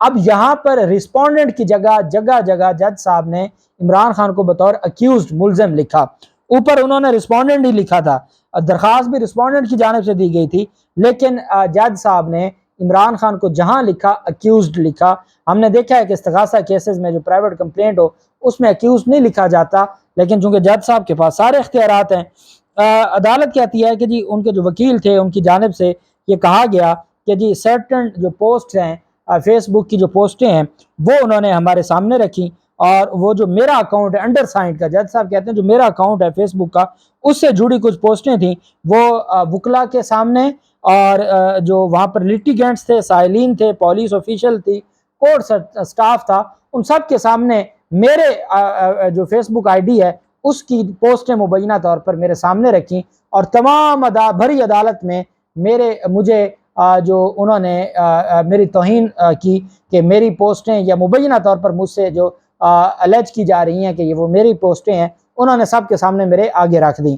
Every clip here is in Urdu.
اب یہاں پر رسپونڈنٹ کی جگہ جگہ جج صاحب نے عمران خان کو بطور اکیوزڈ ملزم لکھا، اوپر انہوں نے رسپونڈنٹ ہی لکھا تھا، درخواست بھی رسپونڈنٹ کی جانب سے دی گئی تھی، لیکن جج صاحب نے عمران خان کو جہاں لکھا اکیوزڈ لکھا۔ ہم نے دیکھا ہے کہ استغاثہ کیسز میں جو پرائیویٹ کمپلینٹ ہو اس میں اکیوزڈ نہیں لکھا جاتا، لیکن چونکہ جج صاحب کے پاس سارے اختیارات ہیں، عدالت کہتی ہے کہ جی ان کے جو وکیل تھے ان کی جانب سے یہ کہا گیا کہ جی سرٹن جو پوسٹ ہیں فیس بک کی جو پوسٹیں ہیں وہ انہوں نے ہمارے سامنے رکھی، اور وہ جو میرا اکاؤنٹ ہے انڈر سائنڈ کا، جج صاحب کہتے ہیں جو میرا اکاؤنٹ ہے فیس بک کا اس سے جڑی کچھ پوسٹیں تھیں وہ وکلا کے سامنے، اور جو وہاں پر لیٹیگینٹس تھے، سائلین تھے، پولیس آفیشل تھی، کورٹ سٹاف تھا، ان سب کے سامنے میرے جو فیس بک آئی ڈی ہے اس کی پوسٹیں مبینہ طور پر میرے سامنے رکھیں، اور تمام بھری عدالت میں مجھے جو انہوں نے میری توہین کی کہ میری پوسٹیں یا مبینہ طور پر مجھ سے جو الیج کی جا رہی ہیں کہ یہ وہ میری پوسٹیں ہیں انہوں نے سب کے سامنے میرے آگے رکھ دیں۔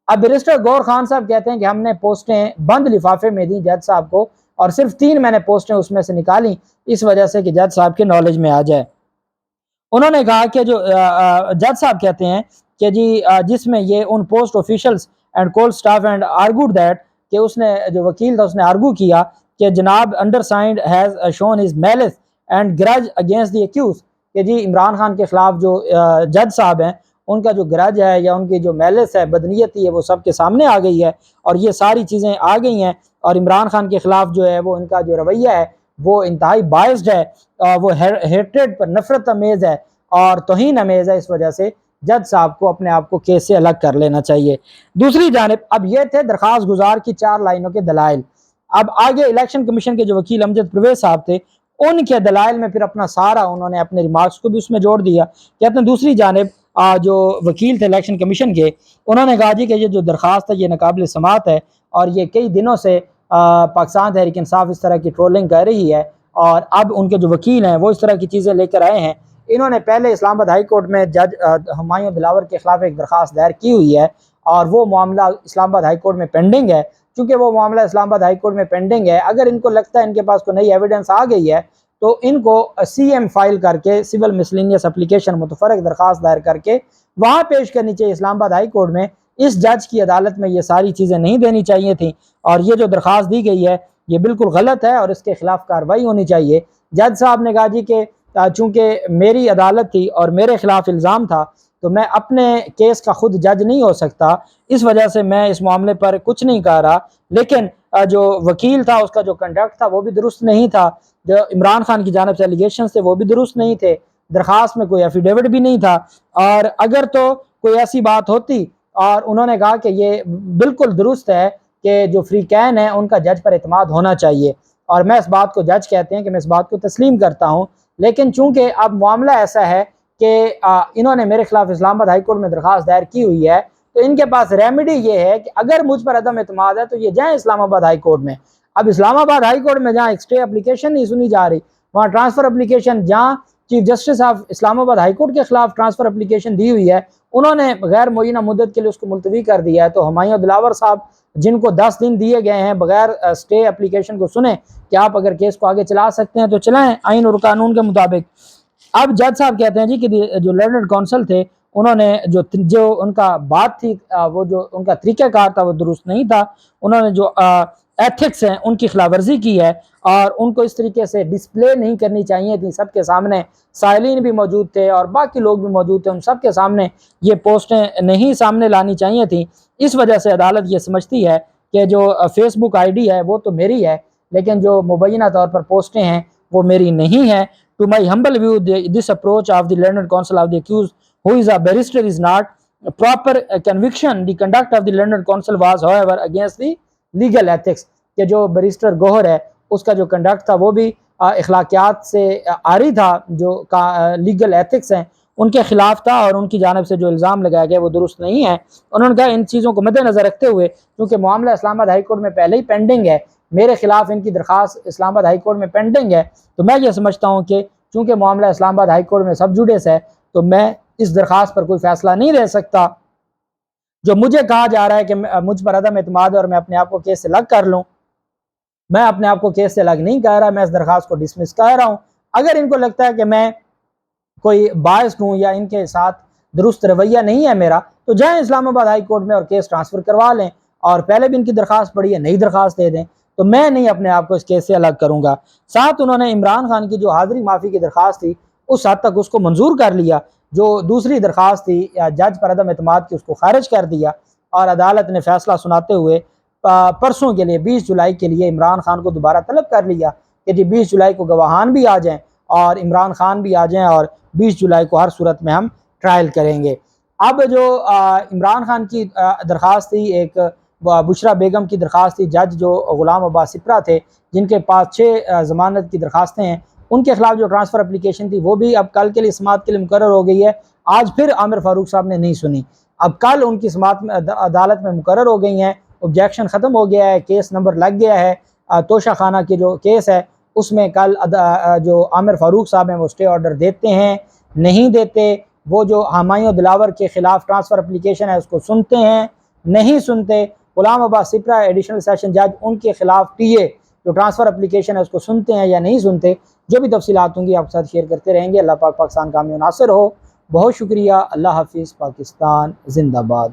اب بیرسٹر گور خان صاحب کہتے ہیں کہ ہم نے پوسٹیں بند لفافے میں دیں جج صاحب کو، اور صرف 3 میں نے پوسٹیں اس میں سے نکالی اس وجہ سے کہ جج صاحب کے نالج میں آ جائے۔ انہوں نے کہا کہ جو جج صاحب کہتے ہیں کہ جی جس میں یہ ان post officials and call staff and argued that کہ اس نے جو وکیل تھا اس نے آرگو کیا کہ جناب under signed has shown his males and گرج اگینسٹ دی ایکیوز، کہ جی عمران خان کے خلاف جو جج صاحب ہیں ان کا جو گرج ہے یا ان کی جو میلس ہے، بدنیتی ہے، وہ سب کے سامنے آ گئی ہے، اور یہ ساری چیزیں آ گئی ہیں، اور عمران خان کے خلاف جو ہے وہ ان کا جو رویہ ہے وہ انتہائی بائسڈ ہے، وہ ہیٹریڈ پر نفرت امیز ہے اور توہین امیز ہے، اس وجہ سے جج صاحب کو اپنے آپ کو کیس سے الگ کر لینا چاہیے۔ دوسری جانب اب یہ تھے درخواست گزار کی 4 لائنوں کے دلائل، اب آگے الیکشن کمیشن کے جو وکیل امجد پرویز صاحب تھے ان کے دلائل میں پھر اپنا سارا انہوں نے اپنے ریمارکس کو بھی اس میں جوڑ دیا۔ کہتے ہیں دوسری جانب جو وکیل تھے الیکشن کمیشن کے انہوں نے کہا جی کہ یہ جو درخواست ہے یہ ناقابل سماعت ہے، اور یہ کئی دنوں سے پاکستان تحریک انصاف اس طرح کی ٹرولنگ کر رہی ہے، اور اب ان کے جو وکیل ہیں وہ اس طرح کی چیزیں لے کر آئے ہیں۔ انہوں نے پہلے اسلام آباد ہائی کورٹ میں جج ہمایوں دلاور کے خلاف ایک درخواست دائر کی ہوئی ہے، اور وہ معاملہ اسلام آباد ہائی کورٹ میں پینڈنگ ہے۔ چونکہ وہ معاملہ اسلام آباد ہائی کورٹ میں پینڈنگ ہے، اگر ان کو لگتا ہے ان کے پاس کوئی نئی ایویڈنس آ گئی ہے تو ان کو سی ایم فائل کر کے سول مسلینیس اپلیکیشن متفرق درخواست دائر کر کے وہاں پیش کرنی چاہیے اسلام آباد ہائی کورٹ میں۔ اس جج کی عدالت میں یہ ساری چیزیں نہیں دینی چاہیے تھیں، اور یہ جو درخواست دی گئی ہے یہ بالکل غلط ہے اور اس کے خلاف کارروائی ہونی چاہیے۔ جج صاحب نے کہا جی کہ چونکہ میری عدالت تھی اور میرے خلاف الزام تھا تو میں اپنے کیس کا خود جج نہیں ہو سکتا، اس وجہ سے میں اس معاملے پر کچھ نہیں کہہ رہا، لیکن جو وکیل تھا اس کا جو کنڈکٹ تھا وہ بھی درست نہیں تھا، جو عمران خان کی جانب سے الیگیشنز تھے وہ بھی درست نہیں تھے، درخواست میں کوئی ایفیڈیوٹ بھی نہیں تھا، اور اگر تو کوئی ایسی بات ہوتی، اور انہوں نے کہا کہ یہ بالکل درست ہے کہ جو فریقین ہیں ان کا جج پر اعتماد ہونا چاہیے، اور میں اس بات کو جج کہتے ہیں کہ میں اس بات کو تسلیم کرتا ہوں، لیکن چونکہ اب معاملہ ایسا ہے کہ انہوں نے میرے خلاف اسلام آباد ہائی کورٹ میں درخواست دائر کی ہوئی ہے تو ان کے پاس ریمیڈی یہ ہے کہ اگر مجھ پر عدم اعتماد ہے تو یہ جائیں اسلام آباد ہائی کورٹ میں۔ اب اسلام آباد ہائی کورٹ میں جہاں ایک اسٹے اپلیکیشن نہیں سنی جا رہی، وہاں ٹرانسفر اپلیکیشن جہاں چیف جسٹس آف اسلام آباد ہائی کورٹ کے خلاف ٹرانسفر اپلیکیشن دی ہوئی ہے انہوں نے غیر معینہ مدت کے لیے اس کو ملتوی کر دیا ہے، تو ہمایوں دلاور صاحب جن کو 10 دن دیے گئے ہیں بغیر اسٹے اپلیکیشن کو سنیں کہ آپ اگر کیس کو آگے چلا سکتے ہیں تو چلائیں آئین اور قانون کے مطابق۔ اب جج صاحب کہتے ہیں جی کہ جو لرنڈ کونسل تھے انہوں نے جو ان کا بات تھی وہ جو ان کا طریقہ کار تھا وہ درست نہیں تھا، انہوں نے جو ایتھکس ہیں ان کی خلاف ورزی کی ہے، اور ان کو اس طریقے سے ڈسپلے نہیں کرنی چاہیے تھی سب کے سامنے، سائلین بھی موجود تھے اور باقی لوگ بھی موجود تھے، ان سب کے سامنے یہ پوسٹیں نہیں سامنے لانی چاہیے تھیں۔ اس وجہ سے عدالت یہ سمجھتی ہے کہ جو فیس بک آئی ڈی ہے وہ تو میری ہے، لیکن جو مبینہ طور پر پوسٹیں ہیں وہ میری نہیں ہیں۔ To my humble view, this approach of the learned counsel of the accused, who is a barrister, is not a proper conviction. The conduct of the learned counsel was, however, against the legal ethics. کہ جو بیرسٹر گوہر ہے اس کا جو کنڈکٹ تھا وہ بھی اخلاقیات سے عاری تھا، جو لیگل ایتھکس ہیں ان کے خلاف تھا، اور ان کی جانب سے جو الزام لگایا گیا وہ درست نہیں ہے۔ انہوں نے کہا ان چیزوں کو مد نظر رکھتے ہوئے کیونکہ معاملہ اسلام آباد ہائی کورٹ میں پہلے ہی پینڈنگ ہے، میرے خلاف ان کی درخواست اسلام آباد ہائی کورٹ میں پینڈنگ ہے، تو میں یہ سمجھتا ہوں کہ چونکہ معاملہ اسلام آباد ہائی کورٹ میں سب جوڈیس ہے تو میں اس درخواست پر کوئی فیصلہ نہیں لے سکتا۔ جو مجھے کہا جا رہا ہے کہ مجھ پر عدم اعتماد ہے اور میں اپنے آپ کو کیس سے الگ کر لوں، میں اپنے آپ کو کیس سے الگ نہیں کہہ رہا، میں اس درخواست کو ڈسمس کر رہا ہوں، اگر ان کو لگتا ہے کہ میں کوئی باعث ہوں یا ان کے ساتھ درست رویہ نہیں ہے میرا، تو جائیں اسلام آباد ہائی کورٹ میں اور کیس ٹرانسفر کروا لیں، اور پہلے بھی ان کی درخواست پڑی ہے، نئی درخواست دے دیں، تو میں نہیں اپنے آپ کو اس کیس سے الگ کروں گا۔ ساتھ انہوں نے عمران خان کی جو حاضری معافی کی درخواست تھی اس حد تک اس کو منظور کر لیا، جو دوسری درخواست تھی جج پر عدم اعتماد کی اس کو خارج کر دیا، اور عدالت نے فیصلہ سناتے ہوئے پرسوں کے لیے 20 جولائی کے لیے عمران خان کو دوبارہ طلب کر لیا کہ جی 20 جولائی کو گواہان بھی آ جائیں اور عمران خان بھی آ جائیں، اور 20 جولائی کو ہر صورت میں ہم ٹرائل کریں گے۔ اب جو عمران خان کی درخواست تھی، ایک بشرا بیگم کی درخواست تھی، جج جو غلام عباس سپرا تھے جن کے پاس 6 ضمانت کی درخواستیں ہیں، ان کے خلاف جو ٹرانسفر اپلیکیشن تھی وہ بھی اب کل کے لیے سماعت کے لیے مقرر ہو گئی ہے۔ آج پھر عامر فاروق صاحب نے نہیں سنی، اب کل ان کی سماعت میں عدالت میں مقرر ہو گئی ہیں، آبجیکشن ختم ہو گیا ہے، کیس نمبر لگ گیا ہے، توشہ خانہ کی جو کیس ہے اس میں کل جو عامر فاروق صاحب ہیں وہ اسٹے آرڈر دیتے ہیں نہیں دیتے، وہ جو ہمایوں دلاور کے خلاف ٹرانسفر اپلیکیشن ہے اس کو سنتے ہیں نہیں سنتے، غلام عباس سپرا ایڈیشنل سیشن جج ان کے خلاف ٹی اے جو ٹرانسفر اپلیکیشن ہے اس کو سنتے ہیں یا نہیں سنتے، جو بھی تفصیلات ہوں گی آپ کے ساتھ شیئر کرتے رہیں گے۔ اللہ پاک پاکستان کامیاب ناصر ہو۔ بہت شکریہ۔ اللہ حافظ۔ پاکستان زندہ باد۔